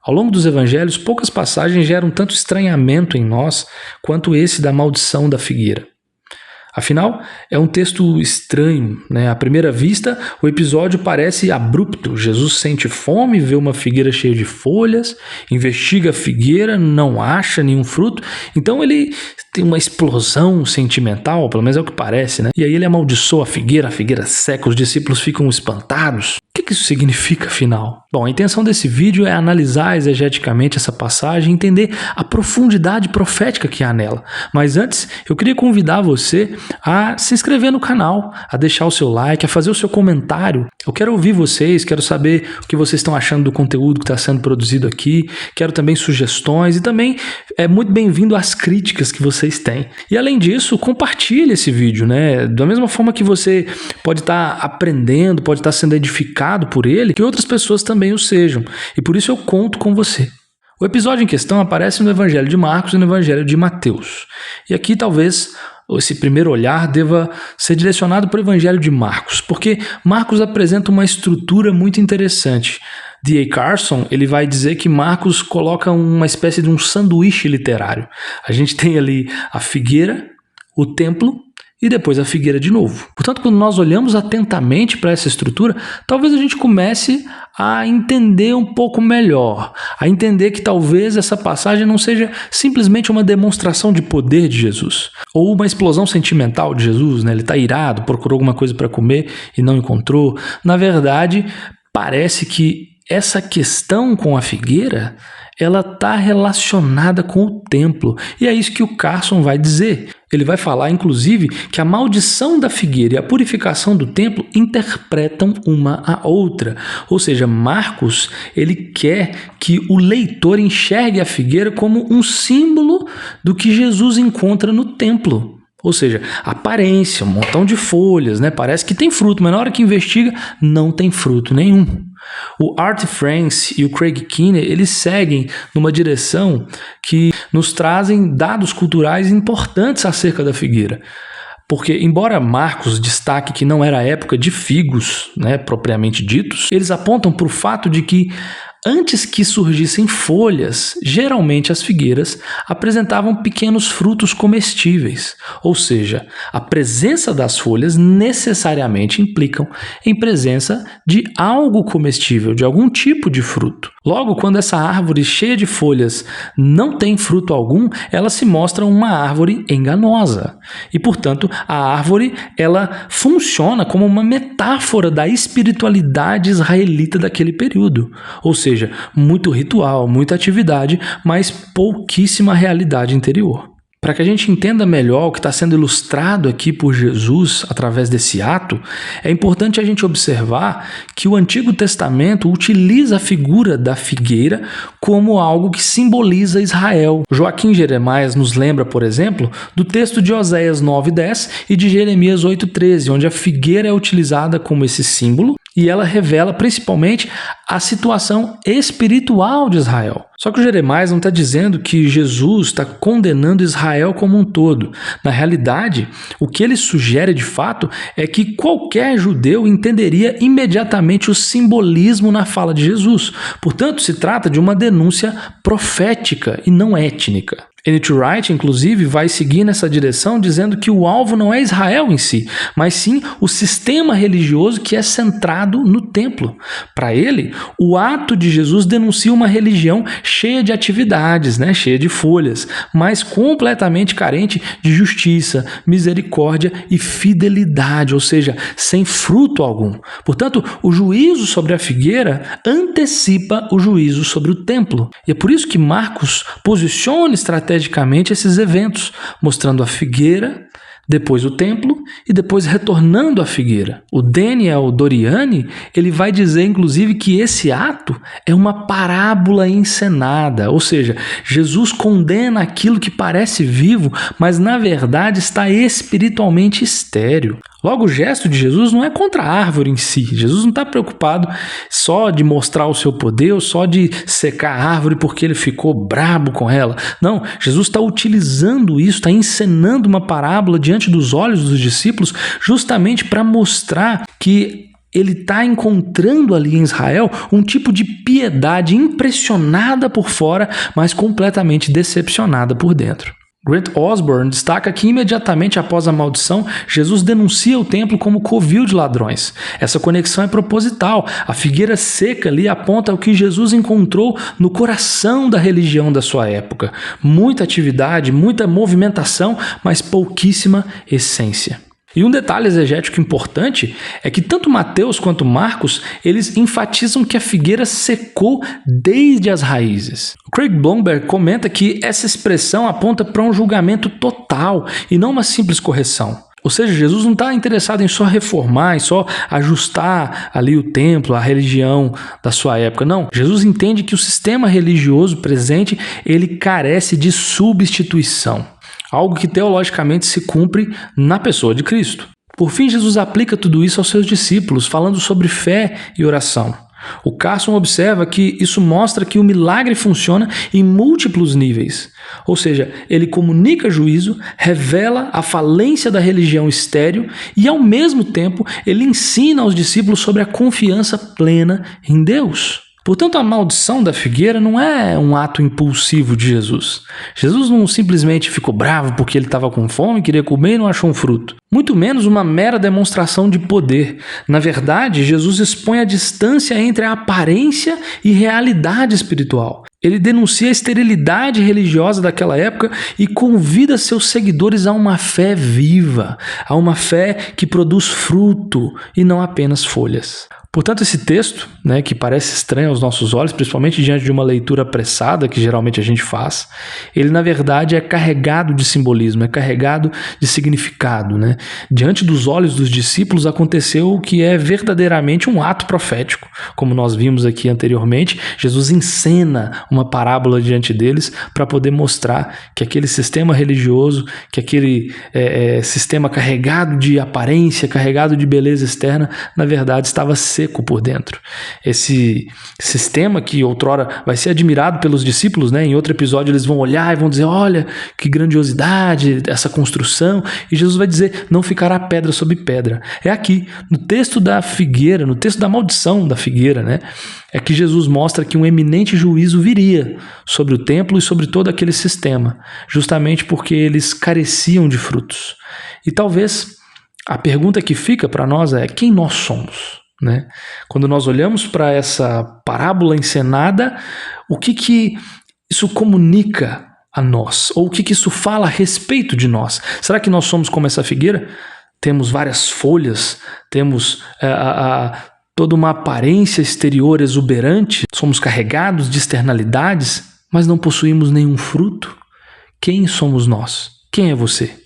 Ao longo dos evangelhos, poucas passagens geram tanto estranhamento em nós quanto esse da maldição da figueira. Afinal, é um texto estranho, né? À primeira vista, o episódio parece abrupto. Jesus sente fome, vê uma figueira cheia de folhas, investiga a figueira, não acha nenhum fruto. Então ele tem uma explosão sentimental, pelo menos é o que parece, né? E aí ele amaldiçoa a figueira seca, os discípulos ficam espantados. O que isso significa, afinal? Bom, a intenção desse vídeo é analisar exegeticamente essa passagem e entender a profundidade profética que há nela. Mas antes, eu queria convidar você a se inscrever no canal, a deixar o seu like, a fazer o seu comentário. Eu quero ouvir vocês, quero saber o que vocês estão achando do conteúdo que está sendo produzido aqui, quero também sugestões e também é muito bem-vindo às críticas que vocês têm. E além disso, compartilhe esse vídeo, né? Da mesma forma que você pode estar aprendendo, pode estar sendo edificado por ele, que outras pessoas também o sejam. E por isso eu conto com você. O episódio em questão aparece no Evangelho de Marcos e no Evangelho de Mateus. E aqui talvez esse primeiro olhar deva ser direcionado para o Evangelho de Marcos, porque Marcos apresenta uma estrutura muito interessante. D.A. Carson, ele vai dizer que Marcos coloca uma espécie de um sanduíche literário. A gente tem ali a figueira, o templo e depois a figueira de novo. Portanto, quando nós olhamos atentamente para essa estrutura, talvez a gente comece a entender um pouco melhor, a entender que talvez essa passagem não seja simplesmente uma demonstração de poder de Jesus, ou uma explosão sentimental de Jesus, né? Ele está irado, procurou alguma coisa para comer e não encontrou. Na verdade, parece que essa questão com a figueira, ela está relacionada com o templo. E é isso que o Carson vai dizer. Ele vai falar, inclusive, que a maldição da figueira e a purificação do templo interpretam uma a outra. Ou seja, Marcos, ele quer que o leitor enxergue a figueira como um símbolo do que Jesus encontra no templo. Ou seja, aparência, um montão de folhas, né? Parece que tem fruto, mas na hora que investiga, não tem fruto nenhum. O Art France e o Craig Keener, eles seguem numa direção que nos trazem dados culturais importantes acerca da figueira. Porque, embora Marcos destaque que não era a época de figos, né, propriamente ditos, eles apontam para o fato de que antes que surgissem folhas, geralmente as figueiras apresentavam pequenos frutos comestíveis, ou seja, a presença das folhas necessariamente implicam em presença de algo comestível, de algum tipo de fruto. Logo, quando essa árvore cheia de folhas não tem fruto algum, ela se mostra uma árvore enganosa. E, portanto, a árvore ela funciona como uma metáfora da espiritualidade israelita daquele período. Ou seja, muito ritual, muita atividade, mas pouquíssima realidade interior. Para que a gente entenda melhor o que está sendo ilustrado aqui por Jesus através desse ato, é importante a gente observar que o Antigo Testamento utiliza a figura da figueira como algo que simboliza Israel. Joaquim Jeremias nos lembra, por exemplo, do texto de Oséias 9:10 e de Jeremias 8:13, onde a figueira é utilizada como esse símbolo e ela revela principalmente a situação espiritual de Israel. Só que o Jeremias não está dizendo que Jesus está condenando Israel como um todo. Na realidade, o que ele sugere de fato é que qualquer judeu entenderia imediatamente o simbolismo na fala de Jesus. Portanto, se trata de uma denúncia profética e não étnica. N.T. Wright, inclusive, vai seguir nessa direção dizendo que o alvo não é Israel em si, mas sim o sistema religioso que é centrado no templo. Para ele, o ato de Jesus denuncia uma religião cheia de atividades, né, cheia de folhas, mas completamente carente de justiça, misericórdia e fidelidade, ou seja, sem fruto algum. Portanto, o juízo sobre a figueira antecipa o juízo sobre o templo. E é por isso que Marcos posiciona estrategicamente esses eventos, mostrando a figueira, depois o templo e depois retornando à figueira. O Daniel Doriani, ele vai dizer inclusive que esse ato é uma parábola encenada, ou seja, Jesus condena aquilo que parece vivo, mas na verdade está espiritualmente estéril. Logo, o gesto de Jesus não é contra a árvore em si. Jesus não está preocupado só de mostrar o seu poder ou só de secar a árvore porque ele ficou brabo com ela. Não, Jesus está utilizando isso, está encenando uma parábola diante dos olhos dos discípulos justamente para mostrar que ele está encontrando ali em Israel um tipo de piedade impressionada por fora, mas completamente decepcionada por dentro. Grant Osborne destaca que imediatamente após a maldição, Jesus denuncia o templo como covil de ladrões. Essa conexão é proposital. A figueira seca ali aponta o que Jesus encontrou no coração da religião da sua época. Muita atividade, muita movimentação, mas pouquíssima essência. E um detalhe exegético importante é que tanto Mateus quanto Marcos, eles enfatizam que a figueira secou desde as raízes. Craig Blomberg comenta que essa expressão aponta para um julgamento total e não uma simples correção. Ou seja, Jesus não está interessado em só reformar, em só ajustar ali o templo, a religião da sua época. Não, Jesus entende que o sistema religioso presente, ele carece de substituição. Algo que teologicamente se cumpre na pessoa de Cristo. Por fim, Jesus aplica tudo isso aos seus discípulos, falando sobre fé e oração. O Carson observa que isso mostra que o milagre funciona em múltiplos níveis. Ou seja, ele comunica juízo, revela a falência da religião estéril e, ao mesmo tempo, ele ensina aos discípulos sobre a confiança plena em Deus. Portanto, a maldição da figueira não é um ato impulsivo de Jesus. Jesus não simplesmente ficou bravo porque ele estava com fome, queria comer e não achou um fruto. Muito menos uma mera demonstração de poder. Na verdade, Jesus expõe a distância entre a aparência e realidade espiritual. Ele denuncia a esterilidade religiosa daquela época e convida seus seguidores a uma fé viva, a uma fé que produz fruto e não apenas folhas. Portanto, esse texto, que parece estranho aos nossos olhos, principalmente diante de uma leitura apressada, que geralmente a gente faz, ele na verdade é carregado de simbolismo, é carregado de significado. Diante dos olhos dos discípulos aconteceu o que é verdadeiramente um ato profético. Como nós vimos aqui anteriormente, Jesus encena uma parábola diante deles para poder mostrar que aquele sistema religioso, que aquele sistema carregado de aparência, carregado de beleza externa, na verdade estava seco por dentro. Esse sistema que outrora vai ser admirado pelos discípulos, em outro episódio eles vão olhar e vão dizer, olha que grandiosidade essa construção, e Jesus vai dizer, não ficará pedra sobre pedra. É aqui, no texto da figueira, no texto da maldição da figueira, é que Jesus mostra que um eminente juízo viria sobre o templo e sobre todo aquele sistema, justamente porque eles careciam de frutos. E talvez a pergunta que fica para nós é, quem nós somos? Quando nós olhamos para essa parábola encenada, o que isso comunica a nós? Ou o que isso fala a respeito de nós? Será que nós somos como essa figueira? Temos várias folhas, temos toda uma aparência exterior exuberante, somos carregados de externalidades, mas não possuímos nenhum fruto? Quem somos nós? Quem é você?